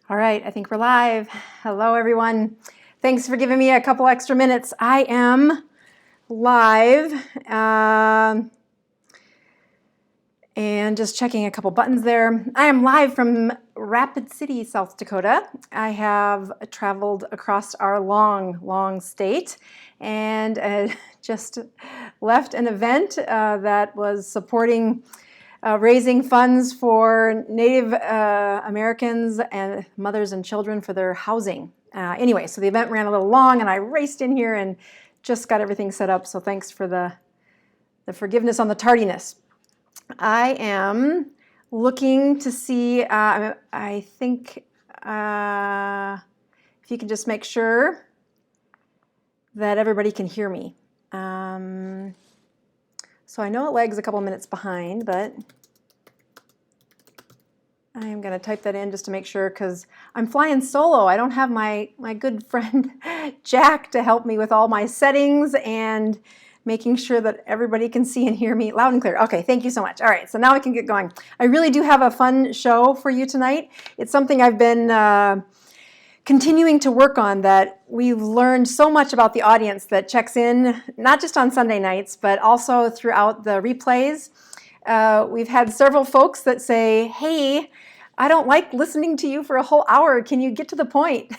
All right, I think we're live. Hello, everyone. Thanks for giving me a couple extra minutes. I am live and just checking a couple buttons there. I am live from Rapid City, South Dakota. I have traveled across our long state and just left an event that was supporting raising funds for Native Americans and mothers and children for their housing. Anyway, so the event ran a little long and I raced in here and just got everything set up. So thanks for the forgiveness on the tardiness. I am looking to see, I think if you can just make sure that everybody can hear me. So I know it lags a couple minutes behind, but I am going to type that in just to make sure because I'm flying solo. I don't have my good friend Jack to help me with all my settings and making sure that everybody can see and hear me loud and clear. Okay, thank you so much. All right, so now we can get going. I really do have a fun show for you tonight. It's something I've been continuing to work on, that we've learned so much about the audience that checks in, not just on Sunday nights, but also throughout the replays. We've had several folks that say, hey, I don't like listening to you for a whole hour. Can you get to the point?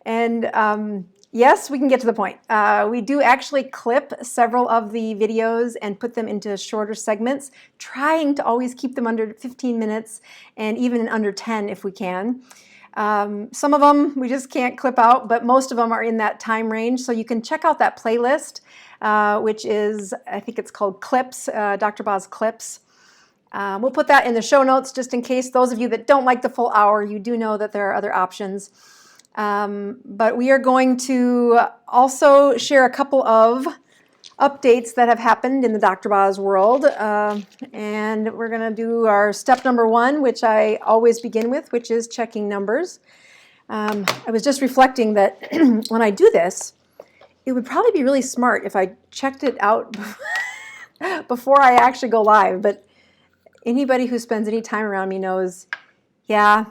And yes, we can get to the point. We do actually clip several of the videos and put them into shorter segments, trying to always keep them under 15 minutes and even under 10 if we can. Some of them we just can't clip out, but most of them are in that time range. So you can check out that playlist, which is, I think it's called Clips, Dr. Boz Clips. We'll put that in the show notes just in case those of you that don't like the full hour, you do know that there are other options. But we are going to also share a couple of updates that have happened in the Dr. Boz world. And we're going to do our step number one, which I always begin with, which is checking numbers. I was just reflecting that when I do this, it would probably be really smart if I checked it out before I actually go live. But anybody who spends any time around me knows, yeah,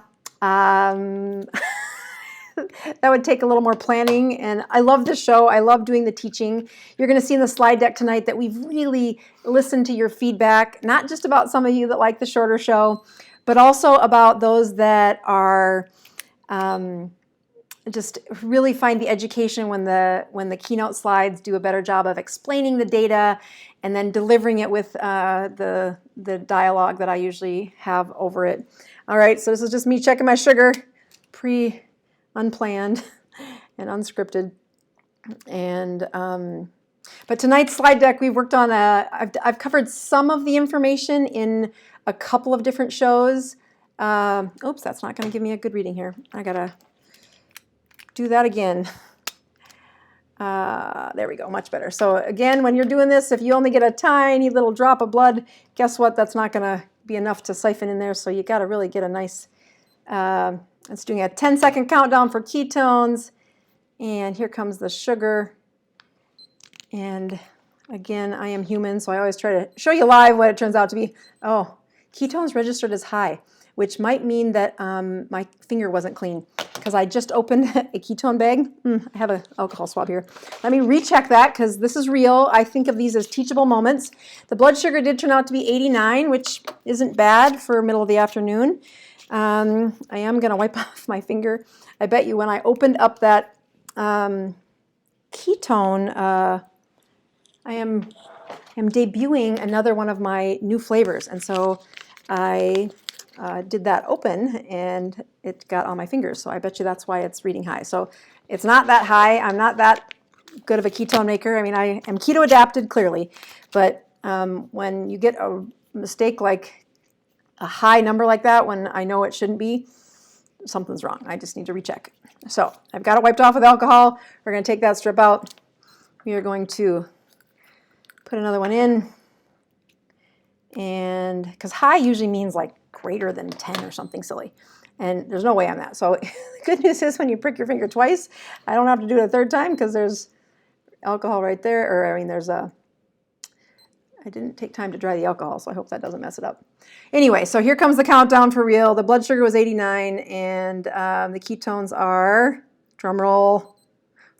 that would take a little more planning, and I love the show. I love doing the teaching. You're going to see in the slide deck tonight that we've really listened to your feedback, not just about some of you that like the shorter show, but also about those that are just really find the education when the keynote slides do a better job of explaining the data and then delivering it with the dialogue that I usually have over it. All right, so this is just me checking my sugar, unplanned and unscripted. And but tonight's slide deck, we've worked on I've covered some of the information in a couple of different shows. Oops, that's not going to give me a good reading here. I gotta do that again. There we go, much better. So again, when you're doing this, if you only get a tiny little drop of blood, guess what? That's not going to be enough to siphon in there. So you got to really get a nice. It's doing a 10-second countdown for ketones, and here comes the sugar. And again, I am human, so I always try to show you live what it turns out to be. Oh, ketones registered as high, which might mean that my finger wasn't clean because I just opened a ketone bag. I have an alcohol swab here. Let me recheck that because this is real. I think of these as teachable moments. The blood sugar did turn out to be 89, which isn't bad for middle of the afternoon. I am going to wipe off my finger. I bet you when I opened up that ketone, I am debuting another one of my new flavors. And so I did that open and it got on my fingers. So I bet you that's why it's reading high. So it's not that high. I'm not that good of a ketone maker. I mean, I am keto adapted clearly. But when you get a mistake like a high number like that when I know it shouldn't be, something's wrong. I just need to recheck. So I've got it wiped off with alcohol. We're going to take that strip out. We are going to put another one in. And because high usually means like greater than 10 or something silly. And there's no way on that. So the good news is when you prick your finger twice, I don't have to do it a third time because there's alcohol right there. Or I mean, there's a I didn't take time to dry the alcohol, so I hope that doesn't mess it up. Anyway, so here comes the countdown for real. The blood sugar was 89, and the ketones are, drum roll,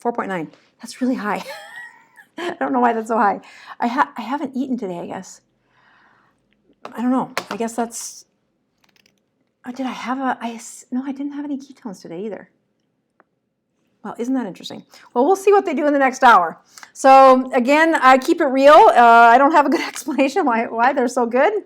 4.9. That's really high. I don't know why that's so high. I haven't eaten today, I guess. I don't know. I guess that's... did I have no, I didn't have any ketones today either. Well, isn't that interesting? Well, we'll see what they do in the next hour. So again, I keep it real. I don't have a good explanation why they're so good.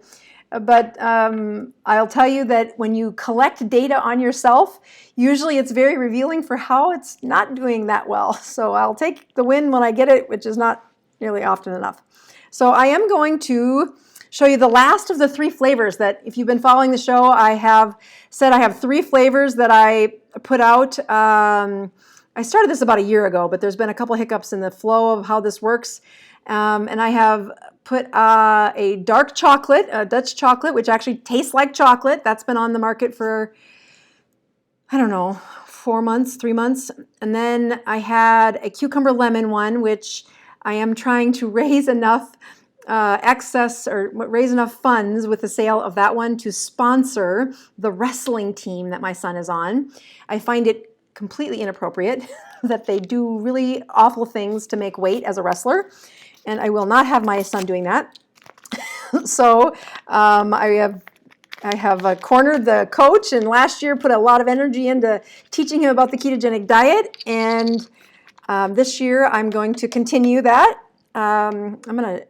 But I'll tell you that when you collect data on yourself, usually it's very revealing for how it's not doing that well. So I'll take the win when I get it, which is not nearly often enough. So I am going to show you the last of the 3 flavors that, if you've been following the show, I have said I have 3 flavors that I put out. I started this about a year ago, but there's been a couple hiccups in the flow of how this works. And I have put a dark chocolate, a Dutch chocolate, which actually tastes like chocolate. That's been on the market for, I don't know, 4 months, 3 months. And then I had a cucumber lemon one, which I am trying to raise enough excess or raise enough funds with the sale of that one to sponsor the wrestling team that my son is on. I find it completely inappropriate that they do really awful things to make weight as a wrestler, and I will not have my son doing that. So I have cornered the coach, and last year put a lot of energy into teaching him about the ketogenic diet, and this year I'm going to continue that. I'm going to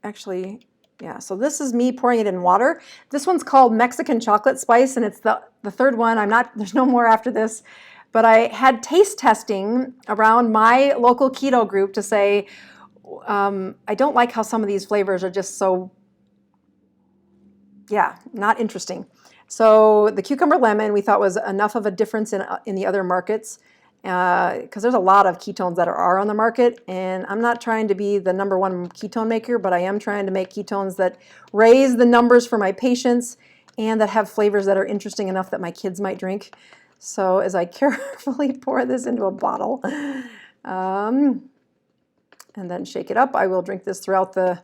actually, yeah, so this is me pouring it in water. This one's called Mexican Chocolate Spice, and it's the 3rd one. There's no more after this. But I had taste testing around my local keto group to say, I don't like how some of these flavors are just so, yeah, not interesting. So the cucumber lemon we thought was enough of a difference in the other markets, because there's a lot of ketones that are on the market, and I'm not trying to be the #1 ketone maker, but I am trying to make ketones that raise the numbers for my patients and that have flavors that are interesting enough that my kids might drink. So as I carefully pour this into a bottle and then shake it up, I will drink this throughout the,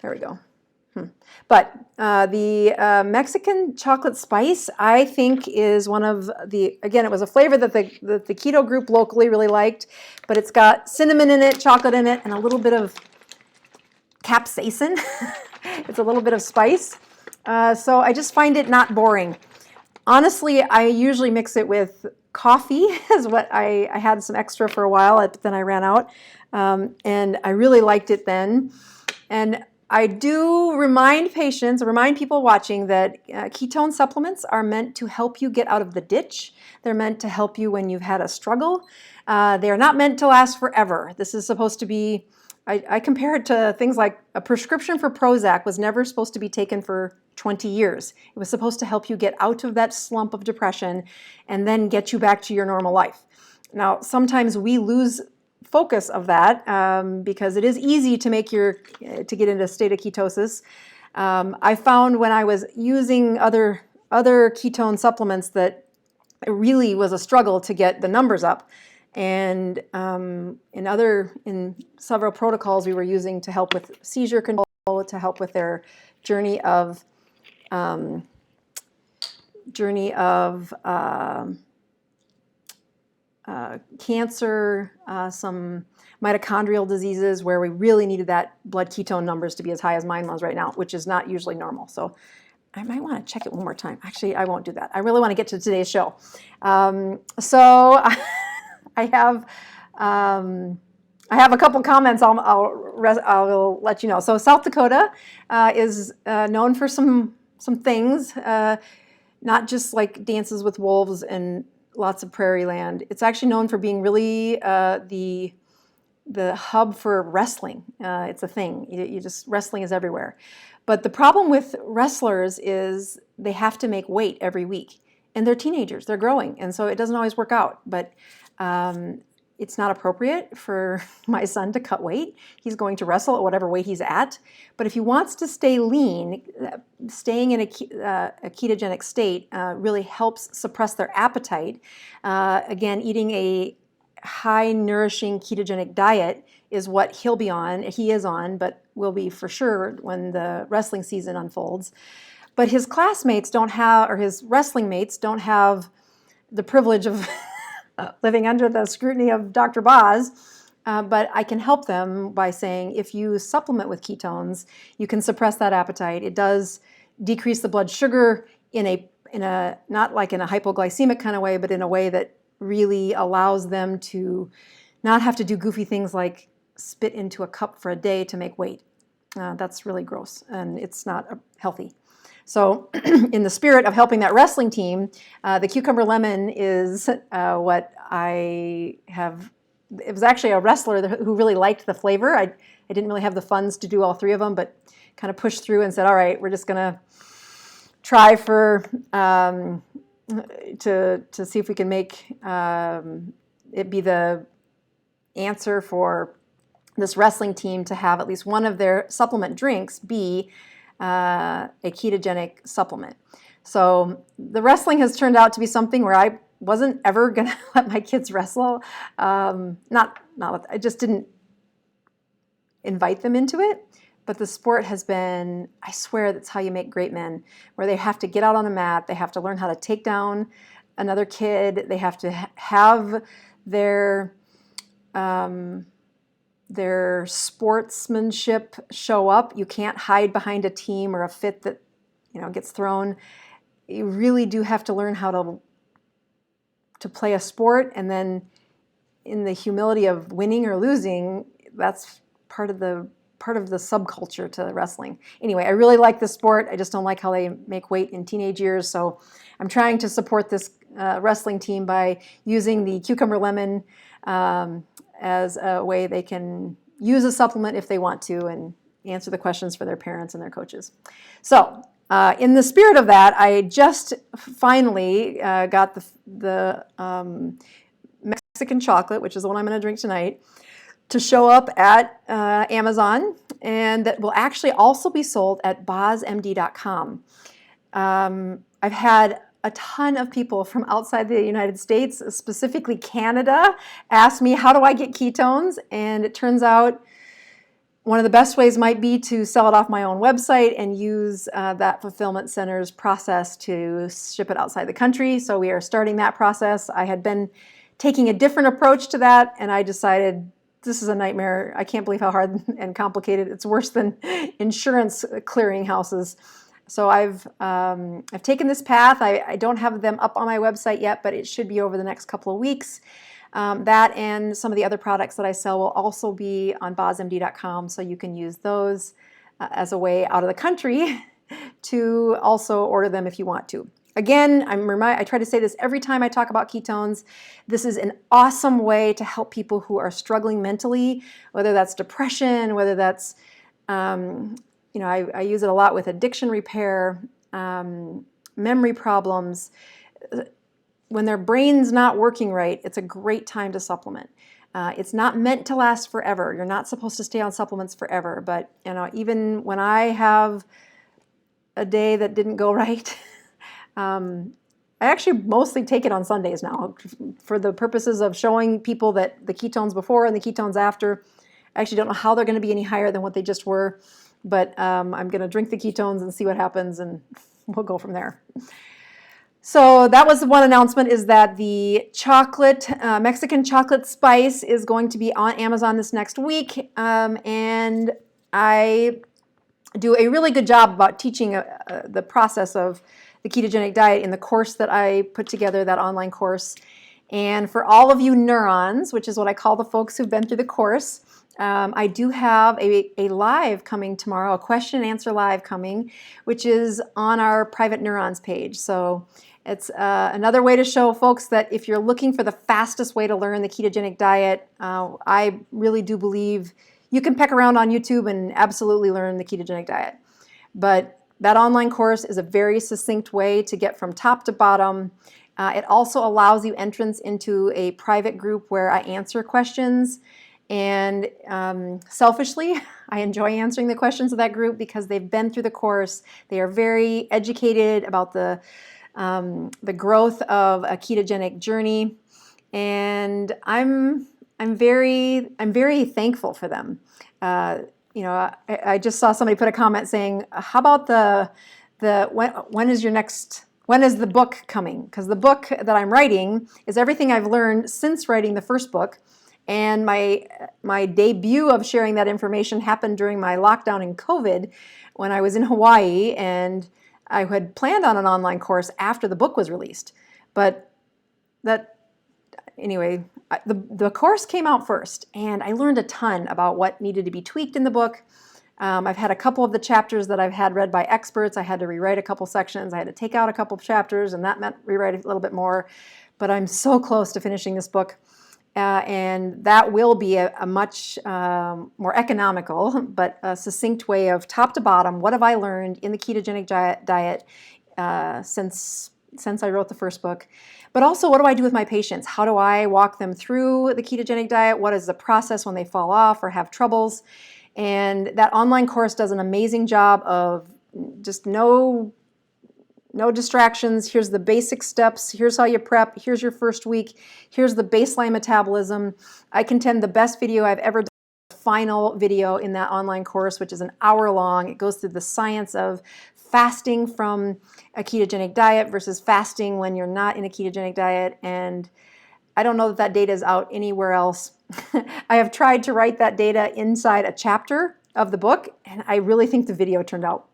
there we go. But the Mexican chocolate spice, I think, is one of the, again, it was a flavor that the keto group locally really liked, but it's got cinnamon in it, chocolate in it, and a little bit of capsaicin. It's a little bit of spice. So I just find it not boring. Honestly, I usually mix it with coffee, is what I had some extra for a while, but then I ran out. And I really liked it then. And I do remind patients, remind people watching that ketone supplements are meant to help you get out of the ditch. They're meant to help you when you've had a struggle. They are not meant to last forever. This is supposed to be, I compare it to things like a prescription for Prozac was never supposed to be taken for 20 years. It was supposed to help you get out of that slump of depression and then get you back to your normal life. Now, sometimes we lose focus of that because it is easy to make to get into a state of ketosis. I found when I was using other ketone supplements that it really was a struggle to get the numbers up. And in several protocols we were using to help with seizure control, to help with their journey of cancer, some mitochondrial diseases where we really needed that blood ketone numbers to be as high as mine was right now, which is not usually normal. So I might want to check it one more time. Actually, I won't do that. I really want to get to today's show. So I have a couple comments I'll let you know. So South Dakota is known for some things, not just like dances with wolves and lots of prairie land. It's actually known for being really the hub for wrestling. It's a thing. Wrestling is everywhere. But the problem with wrestlers is they have to make weight every week. And they're teenagers, they're growing. And so it doesn't always work out. But it's not appropriate for my son to cut weight. He's going to wrestle at whatever weight he's at. But if he wants to stay lean, staying in a ketogenic state really helps suppress their appetite. Again, eating a high nourishing ketogenic diet is what he is on, but will be for sure when the wrestling season unfolds. But his classmates don't have, or his wrestling mates don't have the privilege of living under the scrutiny of Dr. Boz. But I can help them by saying, if you supplement with ketones, you can suppress that appetite. It does decrease the blood sugar in a not like in a hypoglycemic kind of way, but in a way that really allows them to not have to do goofy things like spit into a cup for a day to make weight. That's really gross, and it's not healthy. So in the spirit of helping that wrestling team, the cucumber lemon is what I have. It was actually a wrestler who really liked the flavor. I didn't really have the funds to do all three of them, but kind of pushed through and said, all right, we're just going to try for to see if we can make it be the answer for this wrestling team to have at least one of their supplement drinks be a ketogenic supplement. So the wrestling has turned out to be something where I wasn't ever going to let my kids wrestle. I just didn't invite them into it. But the sport has been, I swear that's how you make great men, where they have to get out on a mat, they have to learn how to take down another kid, they have to have their sportsmanship show up. You can't hide behind a team or a fit that gets thrown. You really do have to learn how to play a sport, and then in the humility of winning or losing, that's part of the subculture to wrestling. Anyway, I really like the sport. I just don't like how they make weight in teenage years. So I'm trying to support this wrestling team by using the cucumber lemon as a way they can use a supplement if they want to and answer the questions for their parents and their coaches. So in the spirit of that, I just finally got the Mexican chocolate, which is the one I'm going to drink tonight, to show up at Amazon, and that will actually also be sold at bozmd.com. I've had a ton of people from outside the United States, specifically Canada, ask me, how do I get ketones? And it turns out one of the best ways might be to sell it off my own website and use that fulfillment center's process to ship it outside the country. So we are starting that process. I had been taking a different approach to that, and I decided this is a nightmare. I can't believe how hard and complicated. It's worse than insurance clearinghouses. So I've taken this path. I don't have them up on my website yet, but it should be over the next couple of weeks. That and some of the other products that I sell will also be on bozmd.com, so you can use those as a way out of the country to also order them if you want to. Again, I try to say this every time I talk about ketones. This is an awesome way to help people who are struggling mentally, whether that's depression, whether that's, I use it a lot with addiction repair, memory problems. When their brain's not working right, it's a great time to supplement. It's not meant to last forever. You're not supposed to stay on supplements forever. But even when I have a day that didn't go right, I actually mostly take it on Sundays now for the purposes of showing people that the ketones before and the ketones after, I actually don't know how they're going to be any higher than what they just were, but I'm going to drink the ketones and see what happens, and we'll go from there. So that was the one announcement, is that the Mexican chocolate spice is going to be on Amazon this next week, and I do a really good job about teaching the process of the ketogenic diet in the course that I put together, that online course. And for all of you neurons, which is what I call the folks who've been through the course, I do have a live coming tomorrow, a question and answer live coming, which is on our private neurons page. So it's another way to show folks that if you're looking for the fastest way to learn the ketogenic diet, I really do believe you can peck around on YouTube and absolutely learn the ketogenic diet. But that online course is a very succinct way to get from top to bottom. It also allows you entrance into a private group where I answer questions. And selfishly, I enjoy answering the questions of that group because they've been through the course. They are very educated about the growth of a ketogenic journey. and I'm very thankful for them. You know, I just saw somebody put a comment saying, "How about when is the book coming?" Because the book that I'm writing is everything I've learned since writing the first book, and my debut of sharing that information happened during my lockdown in COVID when I was in Hawaii, and I had planned on an online course after the book was released, but anyway, the course came out first, and I learned a ton about what needed to be tweaked in the book. I've had a couple of the chapters that I've had read by experts. I had to rewrite a couple sections. I had to take out a couple of chapters, and that meant rewrite a little bit more. But I'm so close to finishing this book, and that will be a much more economical but succinct way of top to bottom. What have I learned in the ketogenic diet since I wrote the first book? But also, what do I do with my patients? How do I walk them through the ketogenic diet? What is the process when they fall off or have troubles? And that online course does an amazing job of just no distractions. Here's the basic steps. Here's how you prep. Here's your first week. Here's the baseline metabolism. I contend the best video I've ever done, the final video in that online course, which is an hour long. It goes through the science of fasting from a ketogenic diet versus fasting when you're not in a ketogenic diet. And I don't know that data is out anywhere else. I have tried to write that data inside a chapter of the book, and I really think the video turned out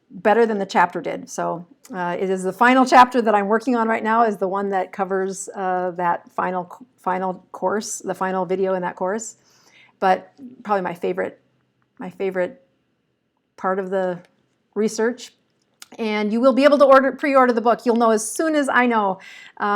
better than the chapter did. So it is the final chapter that I'm working on right now, is the one that covers that final course, the final video in that course. But probably my favorite part of the research. And you will be able to pre-order the book. You'll know as soon as I know,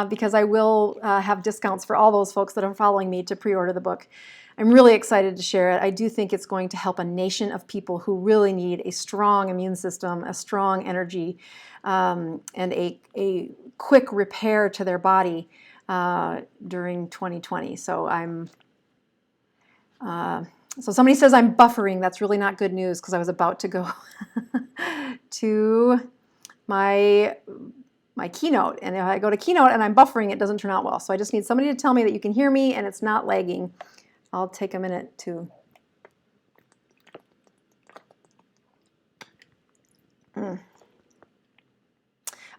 because I will have discounts for all those folks that are following me to pre-order the book. I'm really excited to share it. I do think it's going to help a nation of people who really need a strong immune system, a strong energy, and a quick repair to their body during 2020. So so somebody says I'm buffering. That's really not good news, because I was about to go to my keynote, and if I go to keynote and I'm buffering, it doesn't turn out well. So I just need somebody to tell me that you can hear me and it's not lagging. I'll take a minute to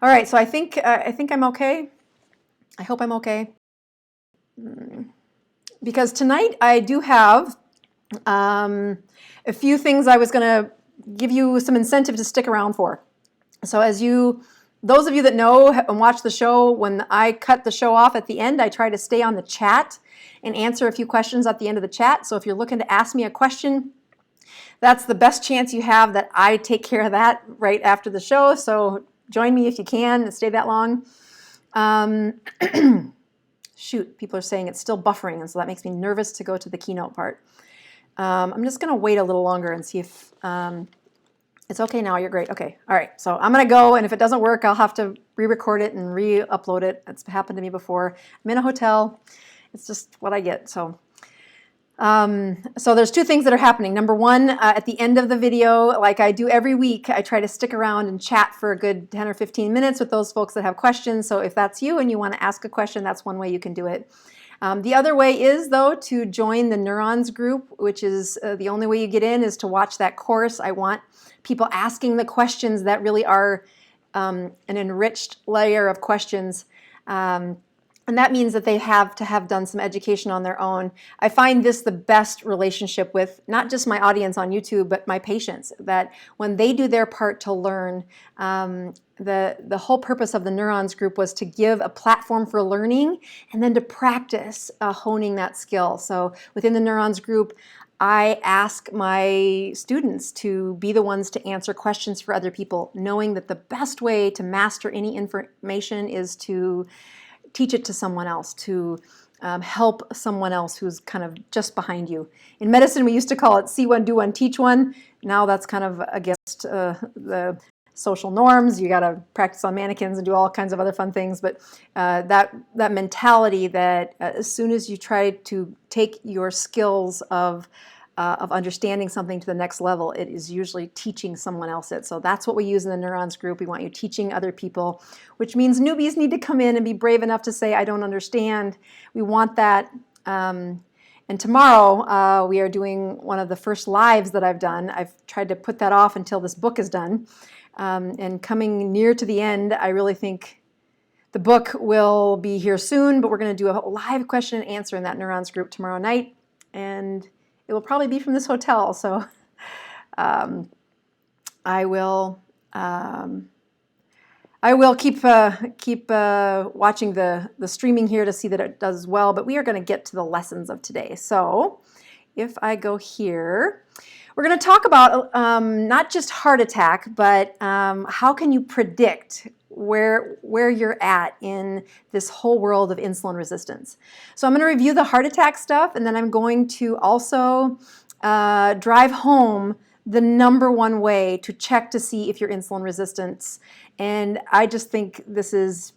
All right, so I think I'm okay. I hope I'm okay. Because tonight I do have a few things I was going to give you some incentive to stick around for. So those of you that know and watch the show, when I cut the show off at the end, I try to stay on the chat and answer a few questions at the end of the chat. So if you're looking to ask me a question, that's the best chance you have that I take care of that right after the show. So join me if you can and stay that long. Shoot, people are saying it's still buffering, and so that makes me nervous to go to the keynote part. I'm just going to wait a little longer and see if it's okay now. You're great. Okay. All right. So I'm going to go, and if it doesn't work, I'll have to re-record it and re-upload it. It's happened to me before. I'm in a hotel. It's just what I get. So there's two things that are happening. Number one, at the end of the video, like I do every week, I try to stick around and chat for a good 10 or 15 minutes with those folks that have questions. So if that's you and you want to ask a question, that's one way you can do it. The other way is, though, to join the Neurons group, which is the only way you get in is to watch that course. I want people asking the questions that really are an enriched layer of questions. And that means that they have to have done some education on their own. I find this the best relationship with not just my audience on YouTube, but my patients, that when they do their part to learn, the whole purpose of the Neurons group was to give a platform for learning and then to practice honing that skill. So within the Neurons group, I ask my students to be the ones to answer questions for other people, knowing that the best way to master any information is to teach it to someone else, to help someone else who's kind of just behind you. In medicine, we used to call it see one, do one, teach one. Now that's kind of against the social norms. You got to practice on mannequins and do all kinds of other fun things. But that mentality that as soon as you try to take your skills of of understanding something to the next level, it is usually teaching someone else it. So that's what we use in the neurons group. We want you teaching other people, which means newbies need to come in and be brave enough to say, I don't understand. We want that. And tomorrow we are doing one of the first lives that I've done. I've tried to put that off until this book is done. And coming near to the end, I really think the book will be here soon, but we're going to do a live question and answer in that neurons group tomorrow night. And it will probably be from this hotel, so I will keep watching the streaming here to see that it does well, but we are going to get to the lessons of today. So if I go here, we're going to talk about not just heart attack, but how can you predict where you're at in this whole world of insulin resistance. So I'm going to review the heart attack stuff, and then I'm going to also drive home the #1 way to check to see if you're insulin resistant. And I just think this is,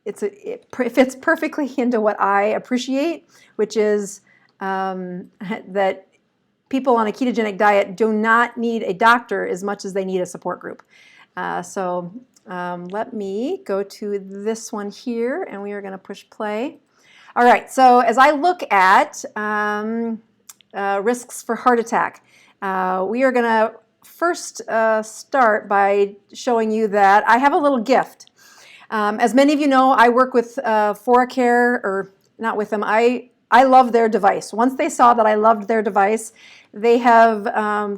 it fits perfectly into what I appreciate, which is that people on a ketogenic diet do not need a doctor as much as they need a support group. Let me go to this one here, and we are going to push play. All right, so as I look at risks for heart attack, we are going to first start by showing you that I have a little gift. As many of you know, I work with ForaCare, or not with them. I love their device. Once they saw that I loved their device, they have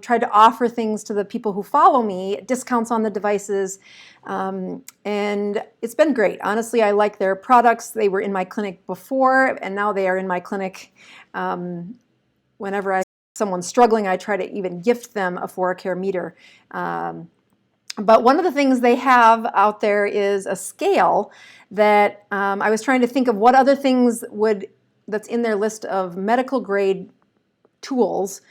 tried to offer things to the people who follow me, discounts on the devices, and it's been great. Honestly, I like their products. They were in my clinic before, and now they are in my clinic. Whenever someone's struggling, I try to even gift them a ForaCare meter. But one of the things they have out there is a scale that I was trying to think of what other things that's in their list of medical grade tools.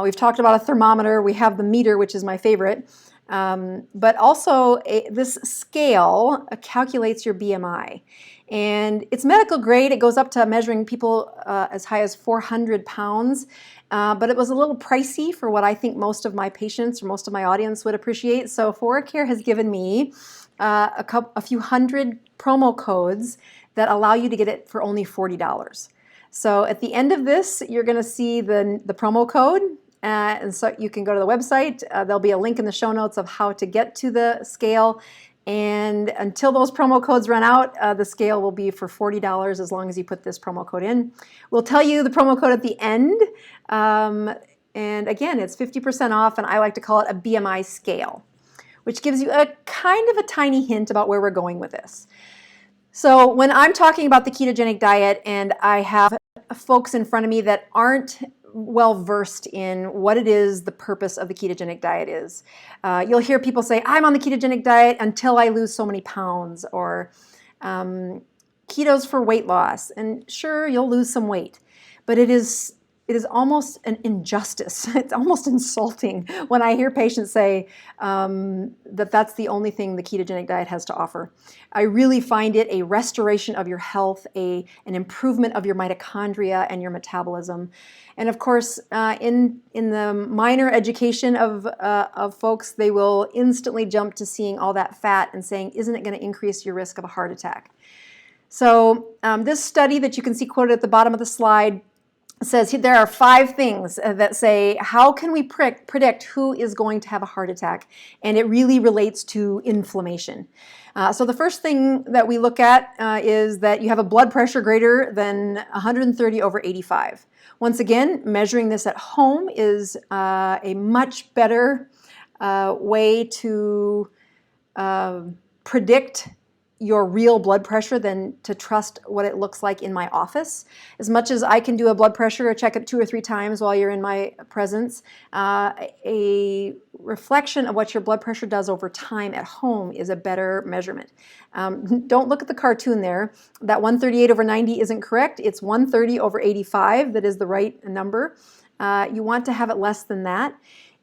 We've talked about a thermometer. We have the meter, which is my favorite. But also this scale calculates your BMI. And it's medical grade. It goes up to measuring people as high as 400 pounds. But it was a little pricey for what I think most of my patients or most of my audience would appreciate. So ForaCare has given me a few hundred promo codes that allow you to get it for only $40. So at the end of this, you're going to see the promo code. And so you can go to the website. There'll be a link in the show notes of how to get to the scale. And until those promo codes run out, the scale will be for $40 as long as you put this promo code in. We'll tell you the promo code at the end. And again, it's 50% off, and I like to call it a BMI scale, which gives you a kind of a tiny hint about where we're going with this. So when I'm talking about the ketogenic diet and I have folks in front of me that aren't well versed in what it is the purpose of the ketogenic diet is. You'll hear people say, I'm on the ketogenic diet until I lose so many pounds, or ketos for weight loss. And sure, you'll lose some weight, but it is almost an injustice. It's almost insulting when I hear patients say that that's the only thing the ketogenic diet has to offer. I really find it a restoration of your health, an improvement of your mitochondria and your metabolism. And of course, in the minor education of folks, they will instantly jump to seeing all that fat and saying, isn't it going to increase your risk of a heart attack? So this study that you can see quoted at the bottom of the slide says there are 5 things that say, how can we predict who is going to have a heart attack? And it really relates to inflammation. So the first thing that we look at is that you have a blood pressure greater than 130/85. Once again, measuring this at home is a much better way to predict your real blood pressure than to trust what it looks like in my office. As much as I can do a blood pressure or check it 2 or 3 times while you're in my presence, a reflection of what your blood pressure does over time at home is a better measurement. Don't look at the cartoon there. That 138/90 isn't correct. It's 130/85 that is the right number. You want to have it less than that.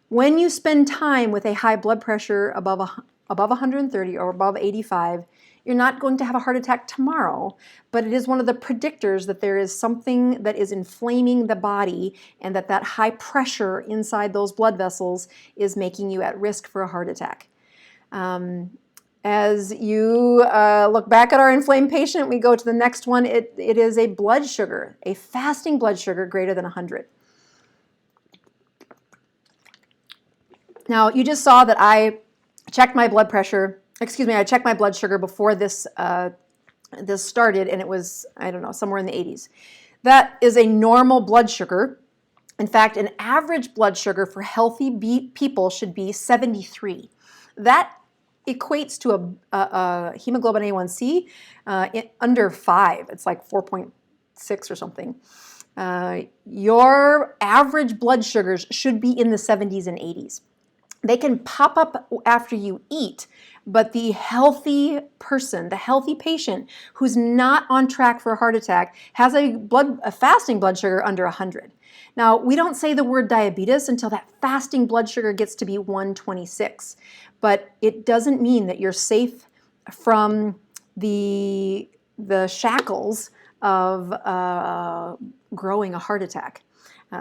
When you spend time with a high blood pressure above 130 or above 85, You're not going to have a heart attack tomorrow, but it is one of the predictors that there is something that is inflaming the body and that high pressure inside those blood vessels is making you at risk for a heart attack. As you look back at our inflamed patient, we go to the next one. It is a blood sugar, a fasting blood sugar greater than 100. Now, you just saw that I checked my blood pressure, I checked my blood sugar before this started, and it was, I don't know, somewhere in the 80s. That is a normal blood sugar. In fact, an average blood sugar for healthy people should be 73. That equates to a hemoglobin A1C under 5. It's like 4.6 or something. Your average blood sugars should be in the 70s and 80s. They can pop up after you eat, but the healthy person, the healthy patient who's not on track for a heart attack has a fasting blood sugar under 100. Now, we don't say the word diabetes until that fasting blood sugar gets to be 126, but it doesn't mean that you're safe from the shackles of growing a heart attack.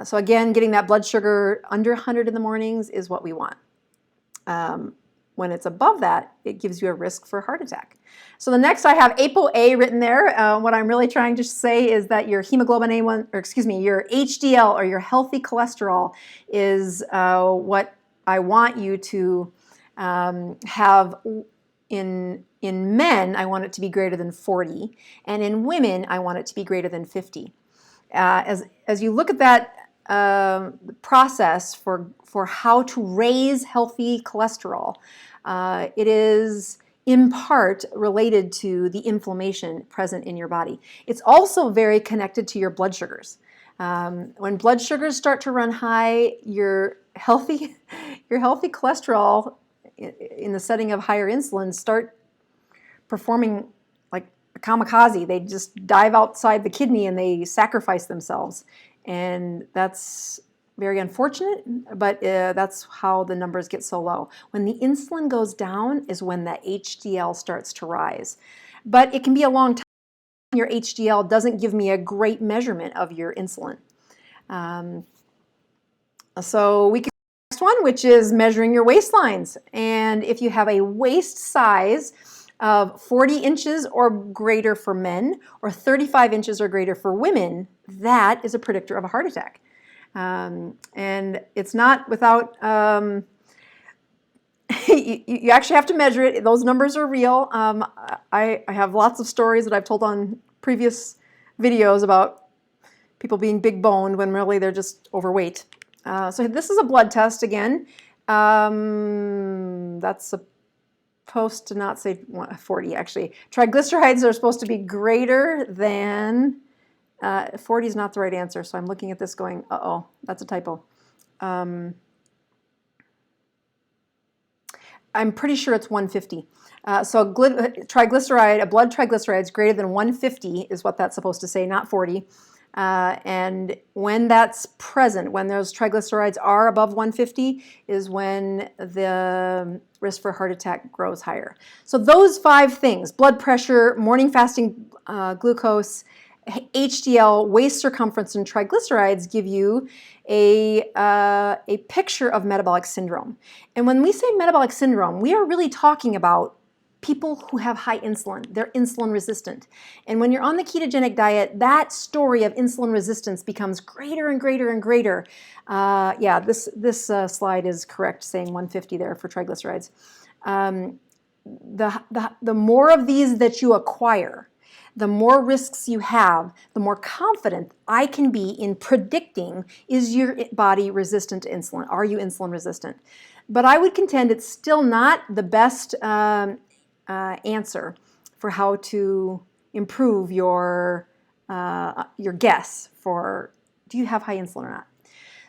So again, getting that blood sugar under 100 in the mornings is what we want. When it's above that, it gives you a risk for a heart attack. So the next I have ApoA written there. What I'm really trying to say is that your hemoglobin A1, or excuse me, your HDL or your healthy cholesterol is what I want you to have. In men, I want it to be greater than 40, and in women, I want it to be greater than 50. As you look at that process for how to raise healthy cholesterol, it is in part related to the inflammation present in your body. It's also very connected to your blood sugars. When blood sugars start to run high, your healthy cholesterol in the setting of higher insulin start performing like a kamikaze. They just dive outside the kidney and they sacrifice themselves. And that's very unfortunate, but that's how the numbers get so low. When the insulin goes down is when the HDL starts to rise. But it can be a long time. Your HDL doesn't give me a great measurement of your insulin. So we can next one, which is measuring your waistlines. And if you have a waist size of 40 inches or greater for men, or 35 inches or greater for women, that is a predictor of a heart attack. And it's not without, you actually have to measure it. Those numbers are real. I have lots of stories that I've told on previous videos about people being big boned when really they're just overweight. So this is a blood test again. That's supposed to not say 40 actually. Triglycerides are supposed to be greater than 40 is not the right answer, so I'm looking at this going, uh-oh, that's a typo. I'm pretty sure it's 150. So a blood triglyceride is greater than 150 is what that's supposed to say, not 40. And when that's present, when those triglycerides are above 150, is when the risk for heart attack grows higher. So those 5 things, blood pressure, morning fasting glucose, HDL, waist circumference, and triglycerides give you a picture of metabolic syndrome. And when we say metabolic syndrome, we are really talking about people who have high insulin. They're insulin resistant. And when you're on the ketogenic diet, that story of insulin resistance becomes greater and greater and greater. Yeah, this slide is correct, saying 150 there for triglycerides. The more of these that you acquire, the more risks you have, the more confident I can be in predicting, is your body resistant to insulin? Are you insulin resistant? But I would contend it's still not the best answer for how to improve your guess for, do you have high insulin or not?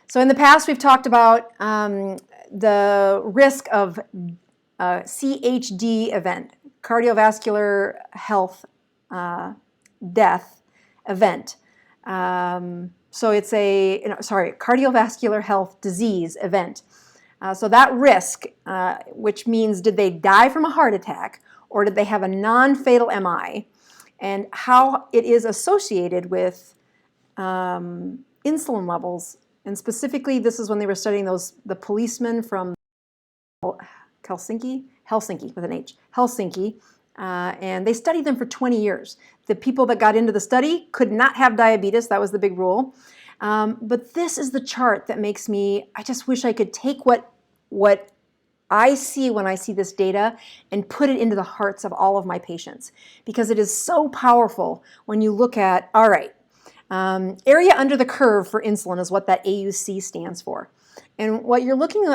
So in the past we've talked about the risk of CHD event, cardiovascular health death event. So it's cardiovascular health disease event. So that risk, which means did they die from a heart attack or did they have a non-fatal MI, and how it is associated with insulin levels. And specifically, this is when they were studying the policemen from Helsinki with an H, Helsinki, and they studied them for 20 years. The people that got into the study could not have diabetes. That was the big rule. But this is the chart that makes me, I just wish I could take what I see when I see this data and put it into the hearts of all of my patients, because it is so powerful when you look at, all right, area under the curve for insulin is what that AUC stands for. And what you're looking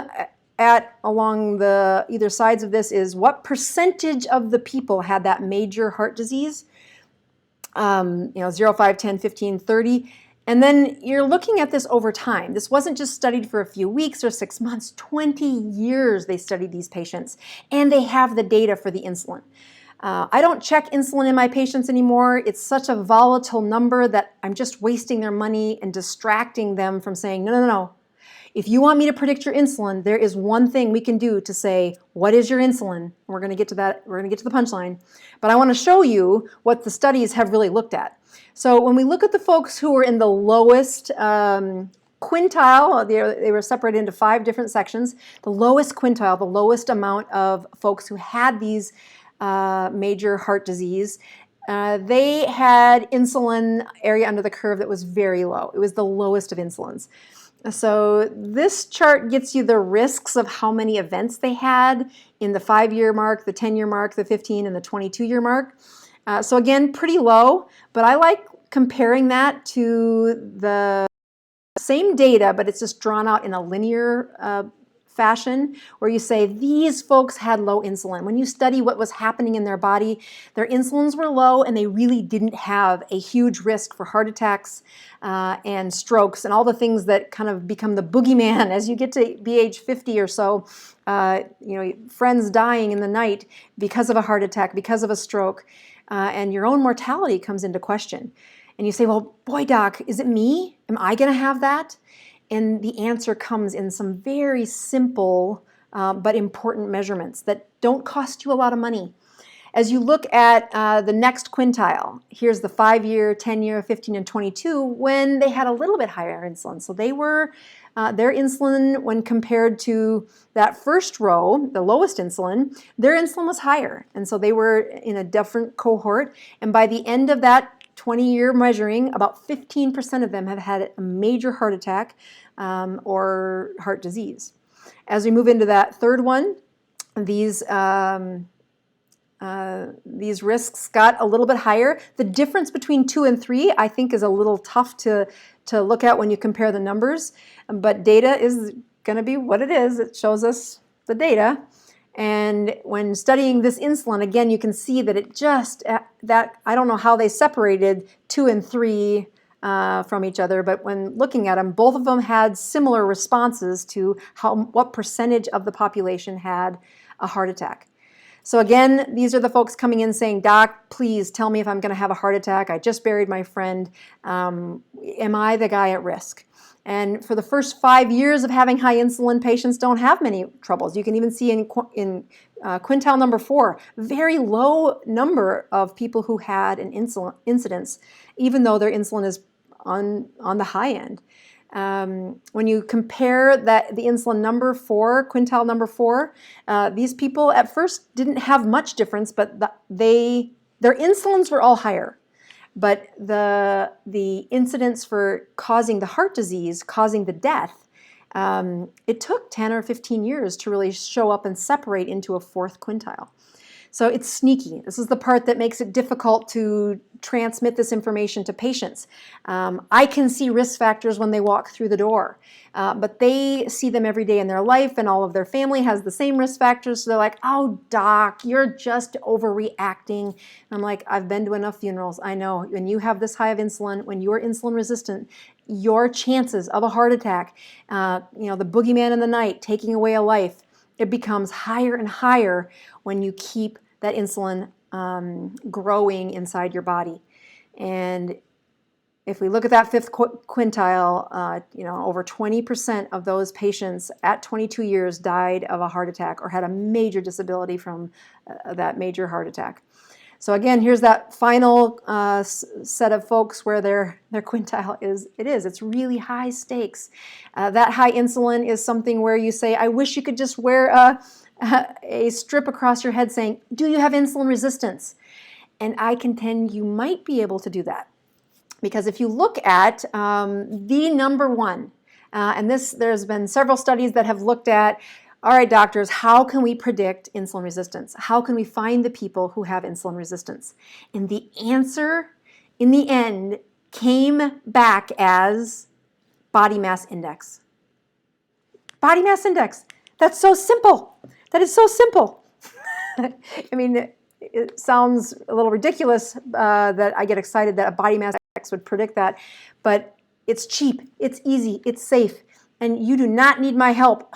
at along the either sides of this is what percentage of the people had that major heart disease, 0, 5, 10, 15, 30. And then you're looking at this over time. This wasn't just studied for a few weeks or 6 months, 20 years they studied these patients, and they have the data for the insulin. I don't check insulin in my patients anymore. It's such a volatile number that I'm just wasting their money and distracting them from saying, no, no, no. If you want me to predict your insulin, there is one thing we can do to say, what is your insulin? And we're going to get to that. We're going to get to the punchline. But I want to show you what the studies have really looked at. So when we look at the folks who were in the lowest quintile, they were separated into 5 different sections. The lowest quintile, the lowest amount of folks who had these major heart disease, they had insulin area under the curve that was very low. It was the lowest of insulins. So this chart gets you the risks of how many events they had in the 5-year mark, the 10-year mark, the 15 and the 22-year mark. So again, pretty low, but I like comparing that to the same data, but it's just drawn out in a linear fashion, where you say these folks had low insulin. When you study what was happening in their body, their insulins were low and they really didn't have a huge risk for heart attacks and strokes and all the things that kind of become the boogeyman as you get to be age 50 or so. Friends dying in the night because of a heart attack, because of a stroke, and your own mortality comes into question. And you say, well, boy, doc, is it me? Am I going to have that? And the answer comes in some very simple but important measurements that don't cost you a lot of money. As you look at the next quintile, here's the 5-year, 10-year, 15, and 22, when they had a little bit higher insulin. So they were, their insulin, when compared to that first row, the lowest insulin, their insulin was higher. And so they were in a different cohort. And by the end of that 20-year measuring, about 15% of them have had a major heart attack or heart disease. As we move into that third one, these risks got a little bit higher. The difference between 2 and 3, I think, is a little tough to look at when you compare the numbers, but data is going to be what it is. It shows us the data. And when studying this insulin, again, you can see that it just, I don't know how they separated 2 and 3 from each other, but when looking at them, both of them had similar responses to what percentage of the population had a heart attack. So again, these are the folks coming in saying, doc, please tell me if I'm going to have a heart attack. I just buried my friend. Am I the guy at risk? And for the first 5 years of having high insulin, patients don't have many troubles. You can even see in quintile number 4, very low number of people who had an insulin incidence, even though their insulin is on the high end. When you compare the insulin number 4, quintile number 4, these people at first didn't have much difference, but their insulins were all higher. But the incidence for causing the heart disease, causing the death, it took 10 or 15 years to really show up and separate into a 4th quintile. So it's sneaky. This is the part that makes it difficult to transmit this information to patients. I can see risk factors when they walk through the door, but they see them every day in their life, and all of their family has the same risk factors. So they're like, oh, doc, you're just overreacting. And I'm like, I've been to enough funerals. I know when you have this high of insulin, when you're insulin resistant, your chances of a heart attack, the boogeyman in the night, taking away a life, it becomes higher and higher when you keep that insulin growing inside your body. And if we look at that fifth quintile, you know, over 20% of those patients at 22 years died of a heart attack or had a major disability from that major heart attack. So again, here's that final set of folks where their quintile it's really high stakes. That high insulin is something where you say, I wish you could just wear a strip across your head saying, do you have insulin resistance? And I contend you might be able to do that. Because if you look at the number one, and there's been several studies that have looked at, all right, doctors, how can we predict insulin resistance? How can we find the people who have insulin resistance? And the answer, in the end, came back as body mass index. Body mass index. That's so simple. That is so simple. I mean, it sounds a little ridiculous that I get excited that a body mass index would predict that, but it's cheap, it's easy, it's safe, and you do not need my help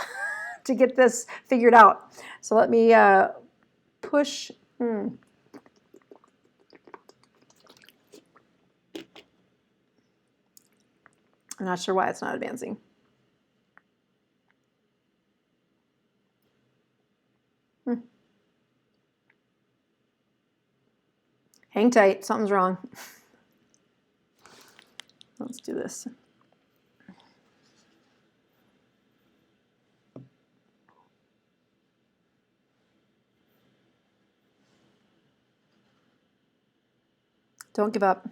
to get this figured out. So let me push. I'm not sure why it's not advancing. Hang tight, something's wrong. Let's do this. Don't give up.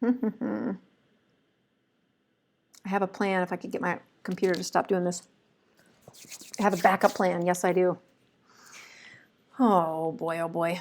I have a plan if I could get my computer to stop doing this. I have a backup plan. Yes, I do. Oh boy, oh boy.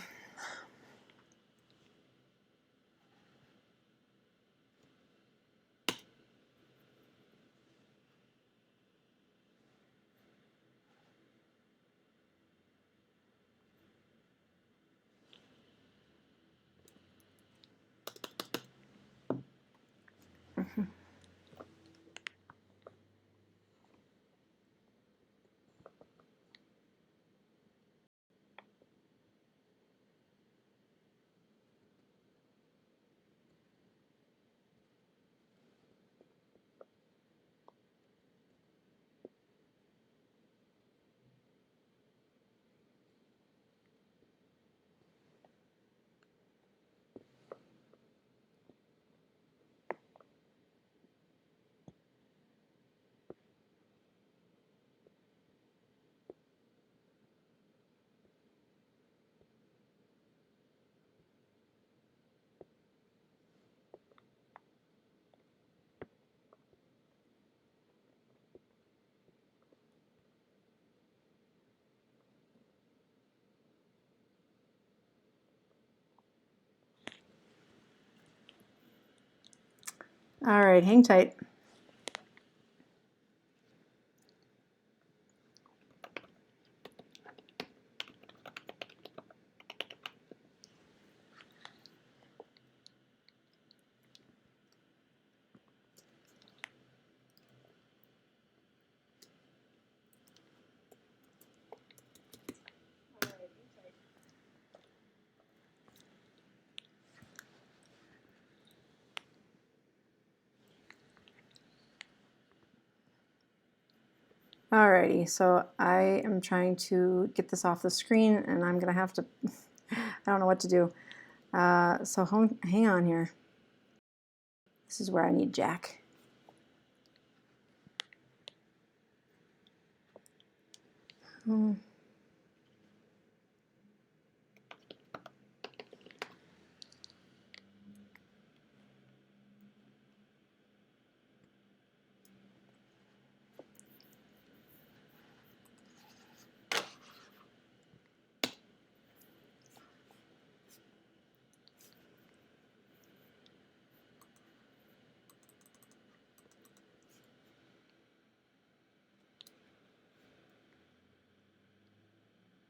All right, hang tight. Alrighty, so I am trying to get this off the screen and I'm gonna have to, I don't know what to do. So hang on here. This is where I need Jack.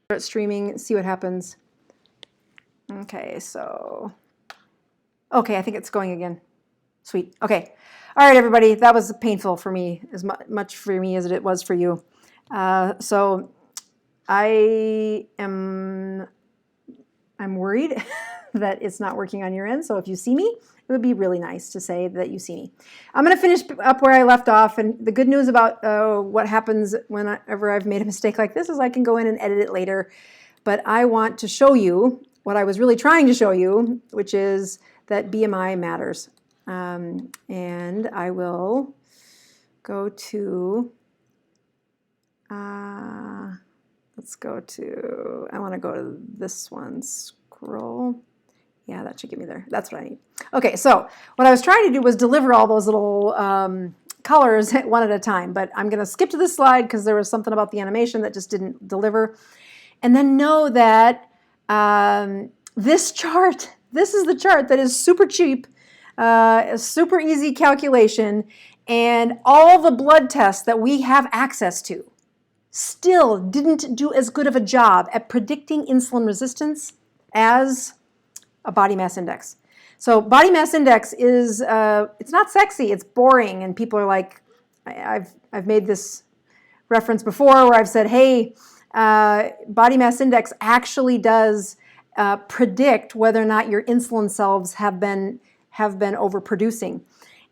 Start streaming, see what happens. Okay, so, okay, I think it's going again. Sweet, okay. All right, everybody, that was painful for me, as much for me as it was for you. So I'm worried that it's not working on your end. So if you see me, it would be really nice to say that you see me. I'm going to finish up where I left off. And the good news about what happens whenever I've made a mistake like this is I can go in and edit it later. But I want to show you what I was really trying to show you, which is that BMI matters. And I will go to, let's go to, I want to go to this one, scroll. Yeah, that should get me there. That's what I need. Okay, so what I was trying to do was deliver all those little colors one at a time, but I'm going to skip to this slide because there was something about the animation that just didn't deliver. And then know that this chart, this is the chart that is super cheap, a super easy calculation, and all the blood tests that we have access to still didn't do as good of a job at predicting insulin resistance as a body mass index. So body mass index is, it's not sexy, it's boring, and people are like, I've made this reference before where I've said, hey, body mass index actually does predict whether or not your insulin cells have been overproducing.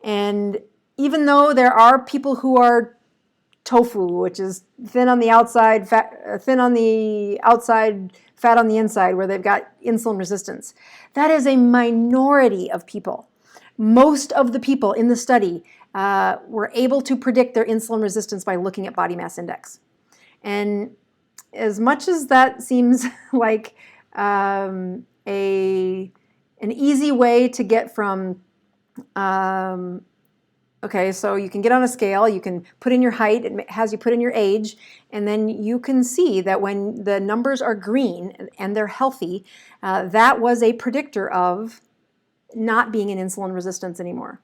And even though there are people who are tofu, which is thin on the outside, thin on the outside, fat on the inside, where they've got insulin resistance, that is a minority of people. Most of the people in the study were able to predict their insulin resistance by looking at body mass index. And as much as that seems like an easy way to get from, okay, so you can get on a scale, you can put in your height, it has you put in your age, and then you can see that when the numbers are green and they're healthy, that was a predictor of not being in insulin resistance anymore.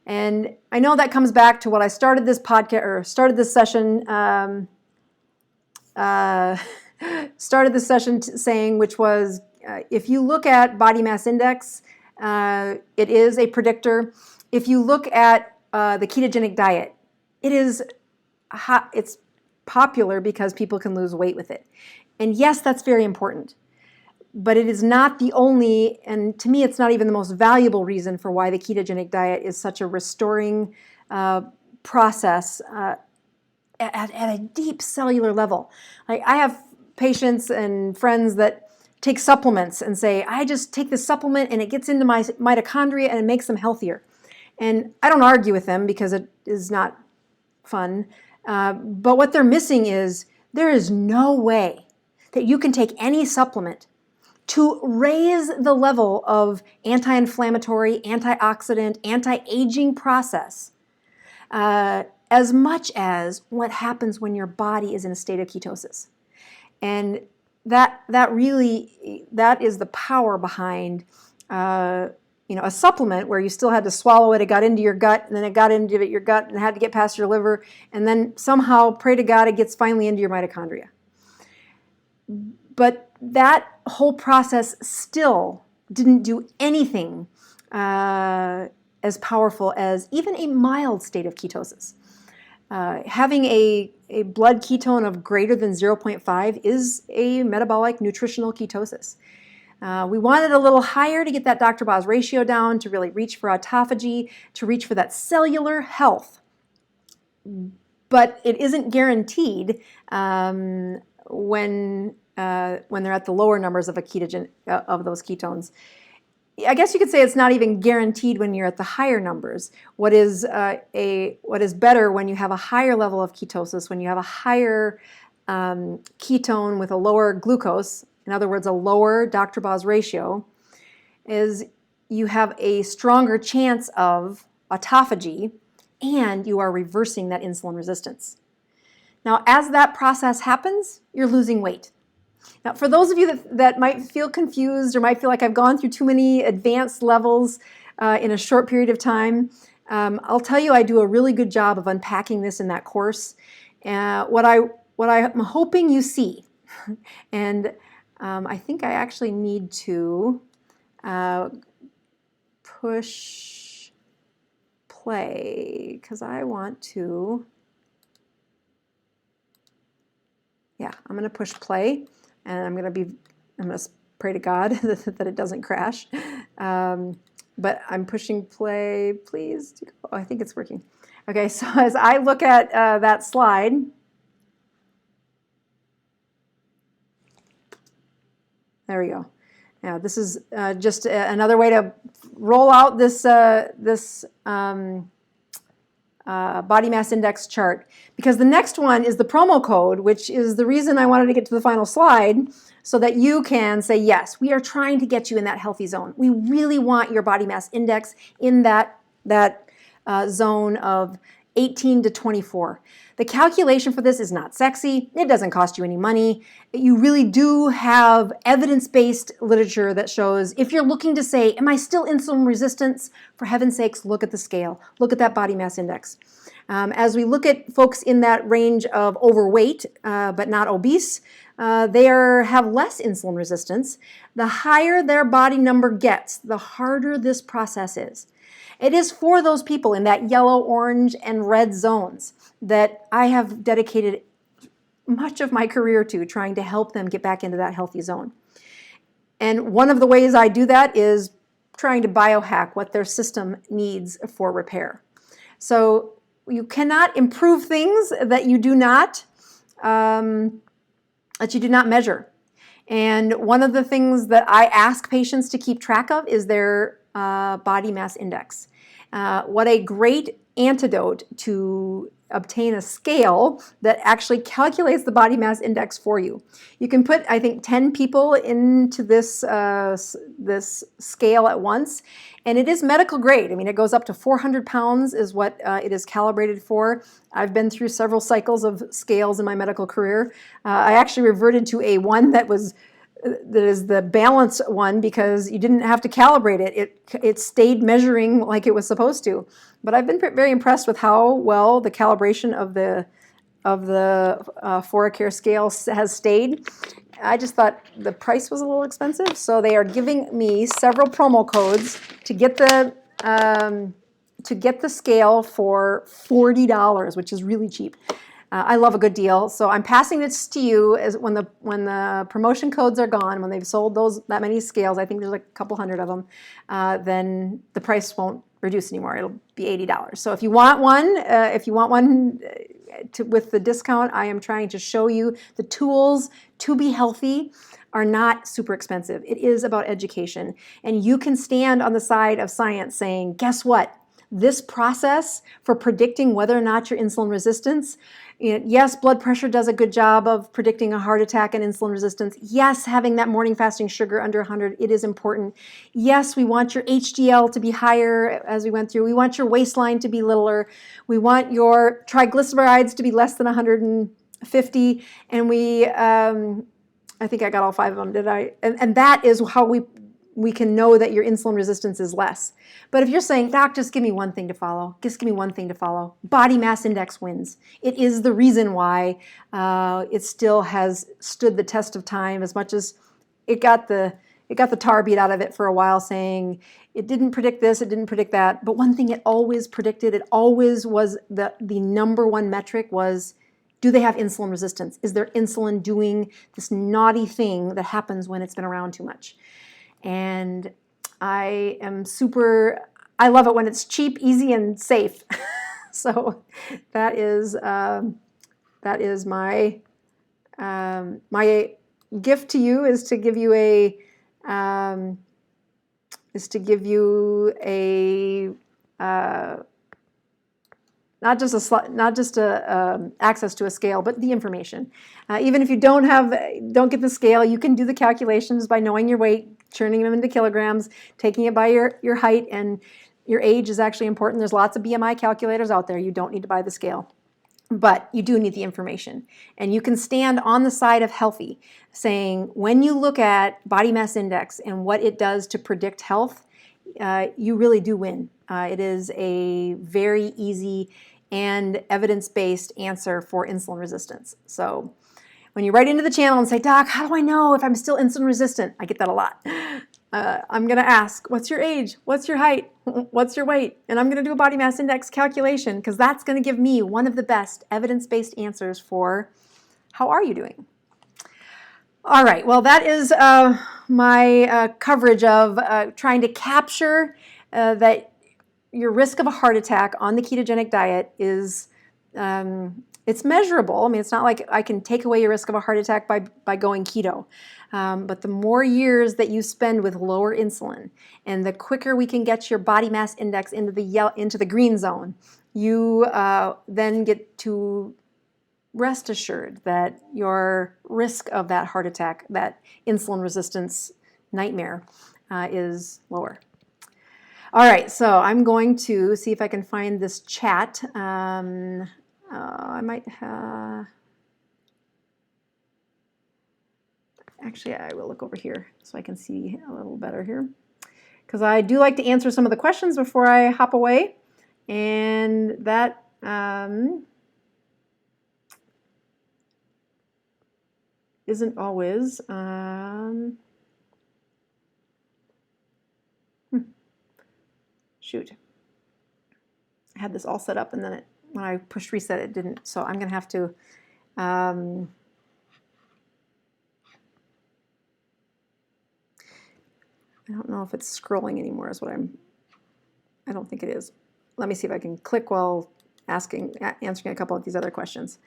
And I know that comes back to what I started this podcast, or started this session saying, which was if you look at body mass index, it is a predictor. If you look at the ketogenic diet, it's popular because people can lose weight with it. And yes, that's very important. But it is not the only, and to me it's not even the most valuable reason for why the ketogenic diet is such a restoring process at a deep cellular level. Like, I have patients and friends that take supplements and say, I just take this supplement and it gets into my mitochondria and it makes them healthier. And I don't argue with them because it is not fun. But what they're missing is there is no way that you can take any supplement to raise the level of anti-inflammatory, antioxidant, anti-aging process as much as what happens when your body is in a state of ketosis. And that is the power behind a supplement where you still had to swallow it, it got into your gut, and then it got into your gut and had to get past your liver, and then somehow, pray to God, it gets finally into your mitochondria. But that whole process still didn't do anything as powerful as even a mild state of ketosis. Having a blood ketone of greater than 0.5 is a metabolic nutritional ketosis. We wanted a little higher to get that Dr. Boz ratio down, to really reach for autophagy, to reach for that cellular health. But it isn't guaranteed when they're at the lower numbers of of those ketones. I guess you could say it's not even guaranteed when you're at the higher numbers. What is better when you have a higher level of ketosis, when you have a higher ketone with a lower glucose, in other words, a lower Dr. Boz ratio, is you have a stronger chance of autophagy and you are reversing that insulin resistance. Now, as that process happens, you're losing weight. Now, for those of you that might feel confused or might feel like I've gone through too many advanced levels in a short period of time, I'll tell you I do a really good job of unpacking this in that course. What I'm hoping you see, and I think I actually need to push play because I want to, yeah, I'm going to push play. And I'm going to pray to God that it doesn't crash. But I'm pushing play, please. Oh, I think it's working. Okay, so as I look at that slide, there we go. Now this is just another way to roll out this body mass index chart, because the next one is the promo code, which is the reason I wanted to get to the final slide, so that you can say, yes, we are trying to get you in that healthy zone. We really want your body mass index in that zone of 18 to 24. The calculation for this is not sexy. It doesn't cost you any money. You really do have evidence-based literature that shows if you're looking to say, am I still insulin resistant? For heaven's sakes, look at the scale. Look at that body mass index. As we look at folks in that range of overweight but not obese, they have less insulin resistance. The higher their body number gets, the harder this process is. It is for those people in that yellow, orange, and red zones that I have dedicated much of my career to, trying to help them get back into that healthy zone. And one of the ways I do that is trying to biohack what their system needs for repair. So you cannot improve things that you do not measure. And one of the things that I ask patients to keep track of is their body mass index. What a great antidote to obtain a scale that actually calculates the body mass index for you. You can put, I think, 10 people into this scale at once, and it is medical grade. I mean, it goes up to 400 pounds is what it is calibrated for. I've been through several cycles of scales in my medical career. I actually reverted to a one that is the balance one, because you didn't have to calibrate it. It stayed measuring like it was supposed to. But I've been very impressed with how well the calibration of the ForaCare scale has stayed. I just thought the price was a little expensive, so they are giving me several promo codes to get the scale for $40, which is really cheap. I love a good deal, so I'm passing this to you as when the promotion codes are gone, when they've sold that many scales. I think there's like a couple hundred of them. Then the price won't reduce anymore. It'll be $80. So if you want one, with the discount, I am trying to show you the tools to be healthy are not super expensive. It is about education, and you can stand on the side of science saying, guess what? This process for predicting whether or not you're insulin resistant, yes, blood pressure does a good job of predicting a heart attack and insulin resistance. Yes, having that morning fasting sugar under 100, it is important. Yes, we want your HDL to be higher, as we went through. We want your waistline to be littler. We want your triglycerides to be less than 150. And I think I got all 5 of them, did I? And that is how we can know that your insulin resistance is less. But if you're saying, Doc, just give me one thing to follow, body mass index wins. It is the reason why it still has stood the test of time, as much as it got the tar beat out of it for a while, saying it didn't predict this, it didn't predict that. But one thing it always predicted, it always was the number one metric was, do they have insulin resistance? Is their insulin doing this naughty thing that happens when it's been around too much? And I love it when it's cheap, easy, and safe. So that is my gift to you, is to give you not just access to a scale, but the information. Even if you don't get the scale, you can do the calculations by knowing your weight, turning them into kilograms, taking it by your height, and your age is actually important. There's lots of BMI calculators out there. You don't need to buy the scale, but you do need the information. And you can stand on the side of healthy, saying when you look at body mass index and what it does to predict health, you really do win. It is a very easy and evidence-based answer for insulin resistance. So when you write into the channel and say, Doc, how do I know if I'm still insulin resistant? I get that a lot. I'm going to ask, what's your age? What's your height? What's your weight? And I'm going to do a body mass index calculation, because that's going to give me one of the best evidence-based answers for how are you doing. All right, well, that is my coverage of trying to capture that your risk of a heart attack on the ketogenic diet is it's measurable. I mean, it's not like I can take away your risk of a heart attack by going keto. But the more years that you spend with lower insulin, and the quicker we can get your body mass index into the green zone, you then get to rest assured that your risk of that heart attack, that insulin resistance nightmare, is lower. All right, so I'm going to see if I can find this chat. I might actually, I will look over here so I can see a little better here, because I do like to answer some of the questions before I hop away, and that isn't always shoot. I had this all set up, and then when I pushed reset, it didn't. So I'm going to have to I don't know if it's scrolling anymore is what I don't think it is. Let me see if I can click while answering a couple of these other questions.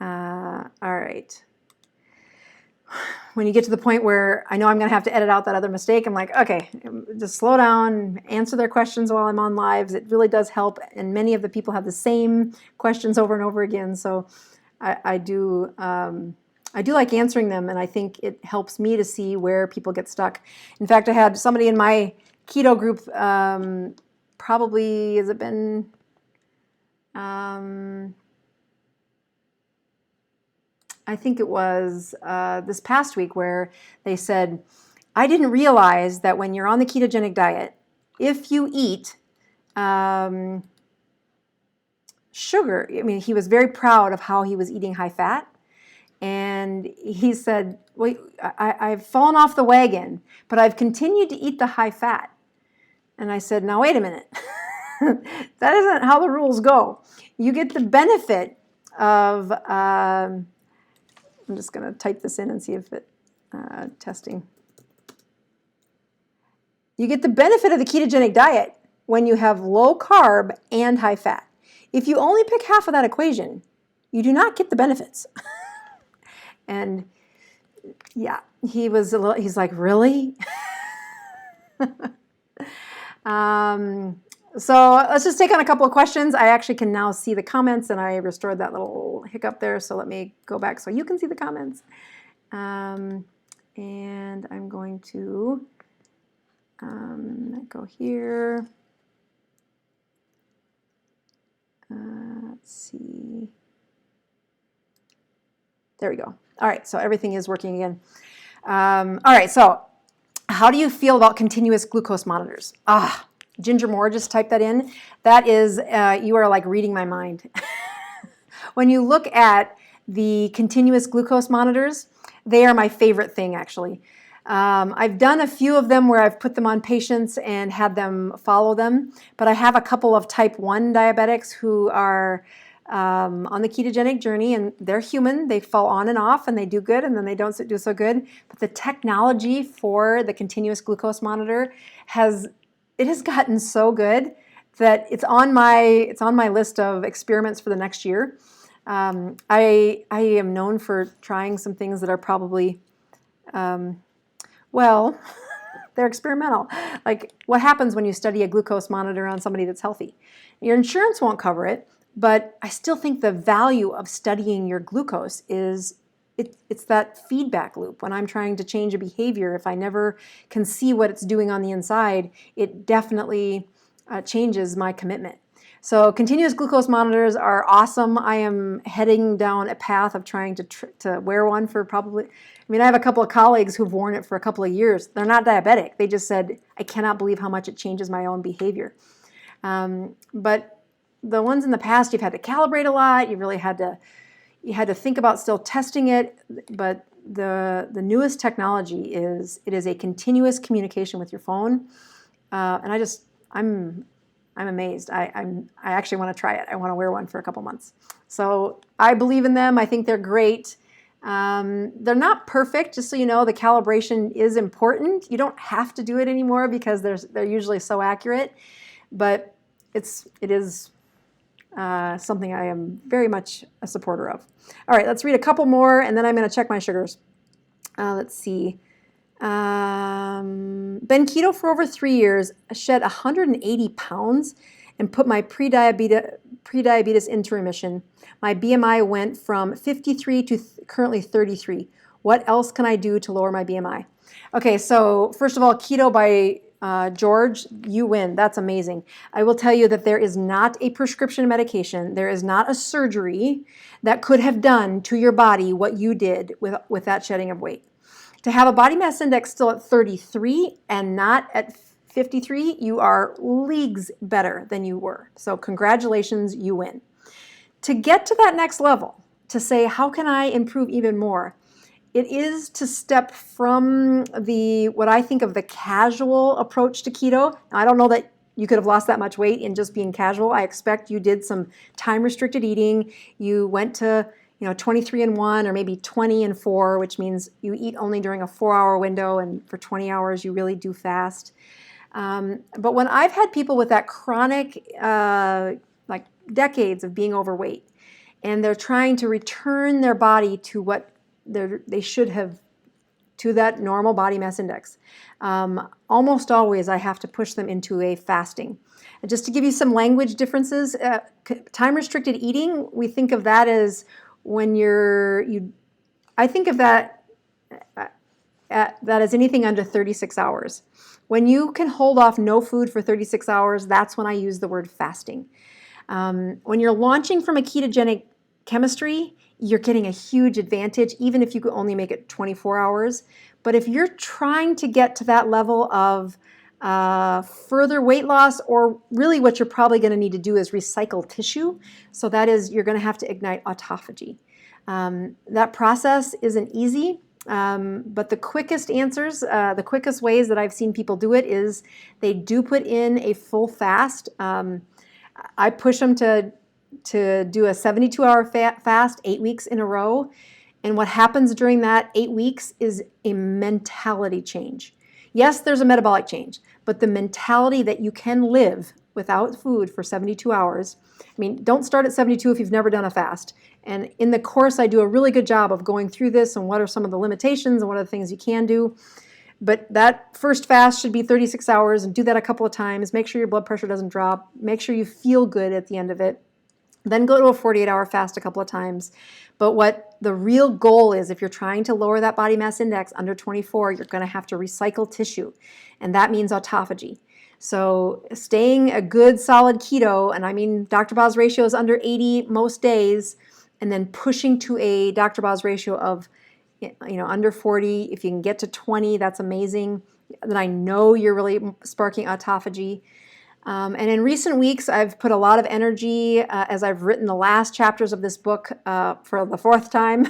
All right. When you get to the point where I know I'm going to have to edit out that other mistake, I'm like, okay, just slow down, answer their questions while I'm on lives. It really does help, and many of the people have the same questions over and over again. So I do like answering them, and I think it helps me to see where people get stuck. In fact, I had somebody in my keto group, probably, has it been, I think it was this past week, where they said, I didn't realize that when you're on the ketogenic diet, if you eat sugar, I mean, he was very proud of how he was eating high fat. And he said, well, I've fallen off the wagon, but I've continued to eat the high fat. And I said, now wait a minute. That isn't how the rules go. You get the benefit of, I'm just going to type this in and see if it, testing. You get the benefit of the ketogenic diet when you have low carb and high fat. If you only pick half of that equation, you do not get the benefits. And yeah, he's like, really? So let's just take on a couple of questions. I actually can now see the comments, and I restored that little hiccup there. So let me go back so you can see the comments. And I'm going to go here. Let's see. There we go. All right, so everything is working again. All right, so how do you feel about continuous glucose monitors? Ginger Moore just typed that in. That is, you are like reading my mind. When you look at the continuous glucose monitors, they are my favorite thing, actually. I've done a few of them where I've put them on patients and had them follow them, but I have a couple of type 1 diabetics who are on the ketogenic journey, and they're human. They fall on and off, and they do good, and then they don't do so good. But the technology for the continuous glucose monitor has gotten so good that it's on my list of experiments for the next year. I am known for trying some things that are probably, well, they're experimental. Like, what happens when you study a glucose monitor on somebody that's healthy? Your insurance won't cover it, but I still think the value of studying your glucose is it's that feedback loop. When I'm trying to change a behavior, if I never can see what it's doing on the inside, it definitely changes my commitment. So continuous glucose monitors are awesome. I am heading down a path of trying to wear one for probably, I mean, I have a couple of colleagues who've worn it for a couple of years. They're not diabetic. They just said, I cannot believe how much it changes my own behavior. But the ones in the past, you've had to calibrate a lot. You really had to think about still testing it. But the newest technology is a continuous communication with your phone. And I'm amazed. I actually want to try it. I want to wear one for a couple months. So I believe in them. I think they're great. They're not perfect, just so you know. The calibration is important. You don't have to do it anymore because they're usually so accurate, but it is something I am very much a supporter of. All right, let's read a couple more, and then I'm going to check my sugars. Let's see. Been keto for over 3 years, shed 180 pounds, and put my pre-diabetes into remission. My BMI went from 53 to currently 33. What else can I do to lower my BMI? Okay, so first of all, keto by George, you win. That's amazing. I will tell you that there is not a prescription medication. There is not a surgery that could have done to your body what you did with that shedding of weight. To have a body mass index still at 33 and not at 53, you are leagues better than you were. So congratulations, you win. To get to that next level, to say, how can I improve even more? It is to step from what I think of the casual approach to keto. Now, I don't know that you could have lost that much weight in just being casual. I expect you did some time-restricted eating. You went to 23-1 or maybe 20-4, which means you eat only during a 4-hour window, and for 20 hours you really do fast. But when I've had people with that chronic, like decades of being overweight, and they're trying to return their body to what they should have, to that normal body mass index, almost always I have to push them into a fasting. And just to give you some language differences, time-restricted eating, we think of that as when I think of that as anything under 36 hours. When you can hold off no food for 36 hours, that's when I use the word fasting. When you're launching from a ketogenic chemistry, you're getting a huge advantage, even if you could only make it 24 hours. But if you're trying to get to that level of further weight loss, or really what you're probably going to need to do is recycle tissue. So that is, you're going to have to ignite autophagy. That process isn't easy, but the quickest answers, the quickest ways that I've seen people do it is they do put in a full fast. I push them to do a 72-hour fast 8 weeks in a row. And what happens during that 8 weeks is a mentality change. Yes, there's a metabolic change, but the mentality that you can live without food for 72 hours. I mean, don't start at 72 if you've never done a fast. And in the course, I do a really good job of going through this and what are some of the limitations and what are the things you can do. But that first fast should be 36 hours, and do that a couple of times. Make sure your blood pressure doesn't drop. Make sure you feel good at the end of it. Then go to a 48-hour fast a couple of times. But what the real goal is, if you're trying to lower that body mass index under 24, you're going to have to recycle tissue, and that means autophagy. So staying a good solid keto, and I mean Dr. Boz ratio is under 80 most days, and then pushing to a Dr. Boz ratio of under 40. If you can get to 20, that's amazing. Then I know you're really sparking autophagy. And in recent weeks, I've put a lot of energy, as I've written the last chapters of this book for the 4th time,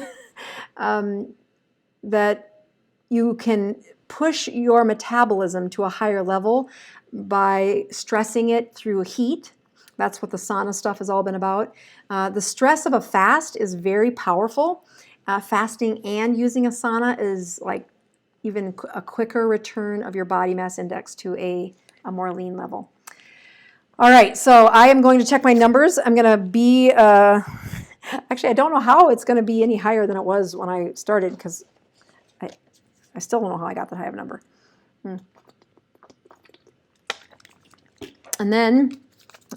that you can push your metabolism to a higher level by stressing it through heat. That's what the sauna stuff has all been about. The stress of a fast is very powerful. Fasting and using a sauna is like even a quicker return of your body mass index to a more lean level. All right, so I am going to check my numbers. I'm going to be, actually, I don't know how it's going to be any higher than it was when I started, because I still don't know how I got that high of a number. And then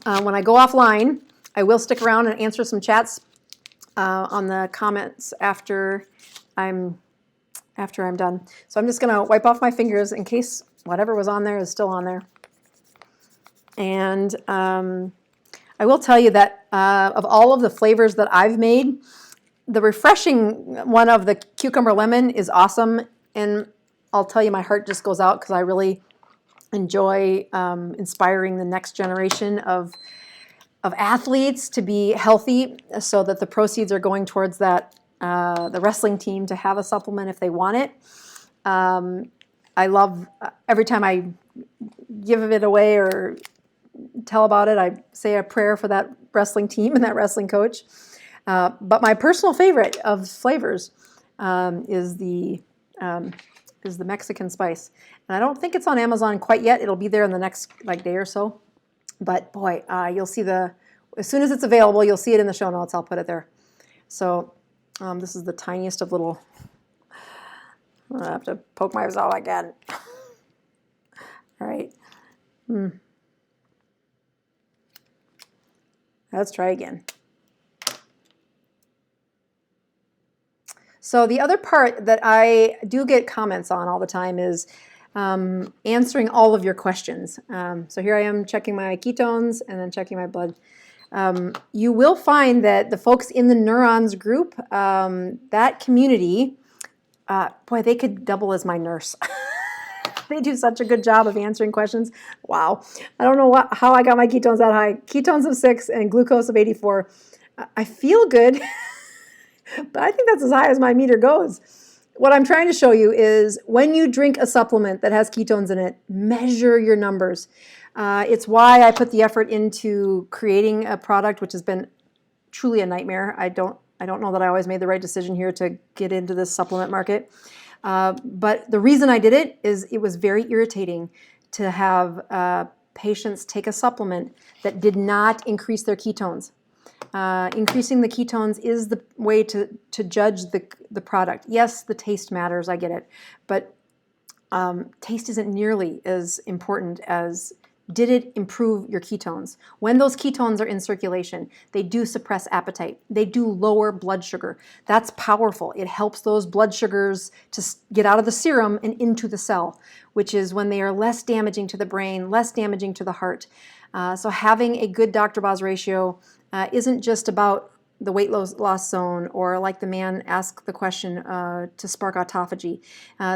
when I go offline, I will stick around and answer some chats on the comments after I'm done. So I'm just going to wipe off my fingers in case whatever was on there is still on there. And I will tell you that of all of the flavors that I've made, the refreshing one of the cucumber lemon is awesome. And I'll tell you, my heart just goes out because I really enjoy inspiring the next generation of athletes to be healthy, so that the proceeds are going towards that the wrestling team to have a supplement if they want it. I love every time I give it away or tell about it, I say a prayer for that wrestling team and that wrestling coach. But my personal favorite of flavors is the Mexican spice. And I don't think it's on Amazon quite yet. It'll be there in the next day or so. But boy, you'll see as soon as it's available, you'll see it in the show notes. I'll put it there. So this is the tiniest of little, I'm gonna have to poke myself again. All right. Let's try again. So the other part that I do get comments on all the time is answering all of your questions. So here I am checking my ketones and then checking my blood. You will find that the folks in the neurons group, that community, boy, they could double as my nurse. They do such a good job of answering questions. Wow. I don't know how I got my ketones that high. Ketones of 6 and glucose of 84. I feel good, but I think that's as high as my meter goes. What I'm trying to show you is when you drink a supplement that has ketones in it, measure your numbers. It's why I put the effort into creating a product, which has been truly a nightmare. I don't know that I always made the right decision here to get into this supplement market. But the reason I did it is it was very irritating to have patients take a supplement that did not increase their ketones. Increasing the ketones is the way to judge the product. Yes, the taste matters, I get it, but taste isn't nearly as important as did it improve your ketones. When those ketones are in circulation, they do suppress appetite. They do lower blood sugar. That's powerful. It helps those blood sugars to get out of the serum and into the cell, which is when they are less damaging to the brain, less damaging to the heart. So having a good Dr. Boz ratio isn't just about the weight loss zone, or like the man asked the question, to spark autophagy.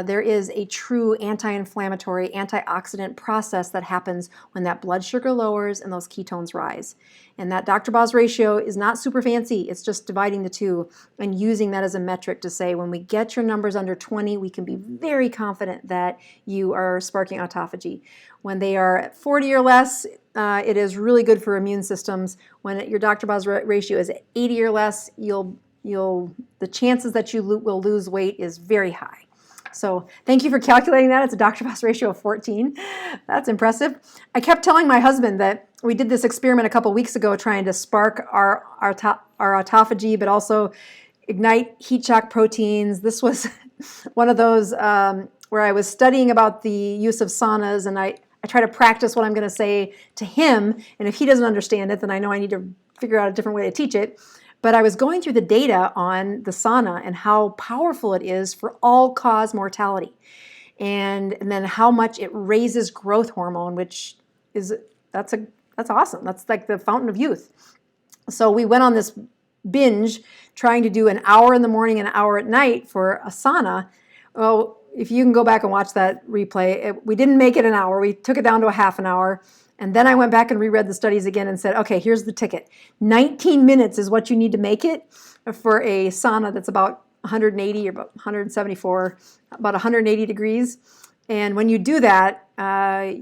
There is a true anti-inflammatory, antioxidant process that happens when that blood sugar lowers and those ketones rise. And that Dr. Boz ratio is not super fancy. It's just dividing the two and using that as a metric to say when we get your numbers under 20, we can be very confident that you are sparking autophagy. When they are at 40 or less, it is really good for immune systems. When your Dr. Boz ratio is at 80 or less, the chances that you will lose weight is very high. So thank you for calculating that. It's a Dr. Boz ratio of 14. That's impressive. I kept telling my husband that we did this experiment a couple weeks ago trying to spark our autophagy, but also ignite heat shock proteins. This was one of those where I was studying about the use of saunas, and I try to practice what I'm going to say to him, and if he doesn't understand it, then I know I need to figure out a different way to teach it. But I was going through the data on the sauna and how powerful it is for all-cause mortality, and then how much it raises growth hormone, which is that's awesome. That's like the fountain of youth. So we went on this binge trying to do an hour in the morning, an hour at night for a sauna. Well, if you can go back and watch that replay, we didn't make it an hour. We took it down to a half an hour. And then I went back and reread the studies again and said, okay, here's the ticket. 19 minutes is what you need to make it for a sauna that's about 180 or about 174, about 180 degrees. And when you do that,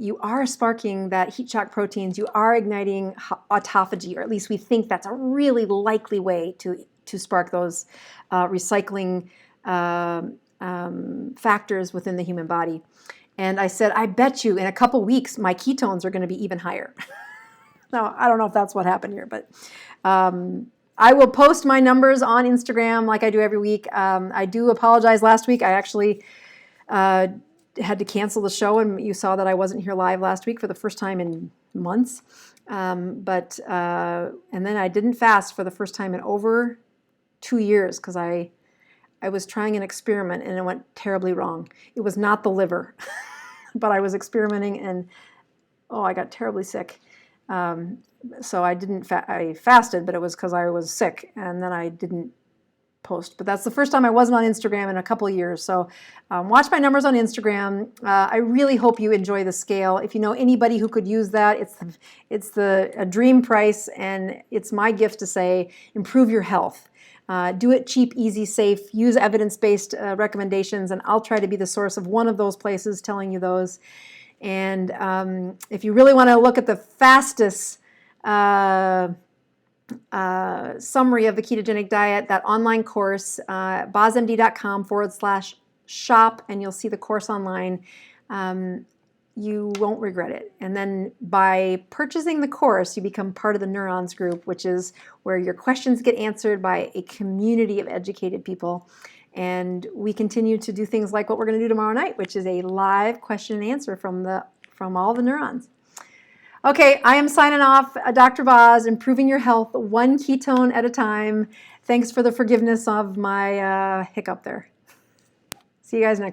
you are sparking that heat shock proteins. You are igniting autophagy, or at least we think that's a really likely way to spark those recycling factors within the human body. And I said, I bet you in a couple weeks, my ketones are going to be even higher. Now, I don't know if that's what happened here, but I will post my numbers on Instagram like I do every week. I do apologize. Last week, I actually had to cancel the show, and you saw that I wasn't here live last week for the first time in months. And then I didn't fast for the first time in over 2 years because I was trying an experiment and it went terribly wrong. It was not the liver, but I was experimenting and I got terribly sick. So I fasted, but it was because I was sick, and then I didn't post. But that's the first time I wasn't on Instagram in a couple of years. So watch my numbers on Instagram. I really hope you enjoy the scale. If you know anybody who could use that, it's a dream price, and it's my gift to say, improve your health. Do it cheap, easy, safe. Use evidence-based recommendations, and I'll try to be the source of one of those places telling you those. And if you really want to look at the fastest summary of the ketogenic diet, that online course, bozmd.com/shop, and you'll see the course online. You won't regret it. And then by purchasing the course, you become part of the Neurons group, which is where your questions get answered by a community of educated people. And we continue to do things like what we're going to do tomorrow night, which is a live question and answer from all the neurons. Okay, I am signing off. Dr. Boz, improving your health one ketone at a time. Thanks for the forgiveness of my hiccup there. See you guys next time.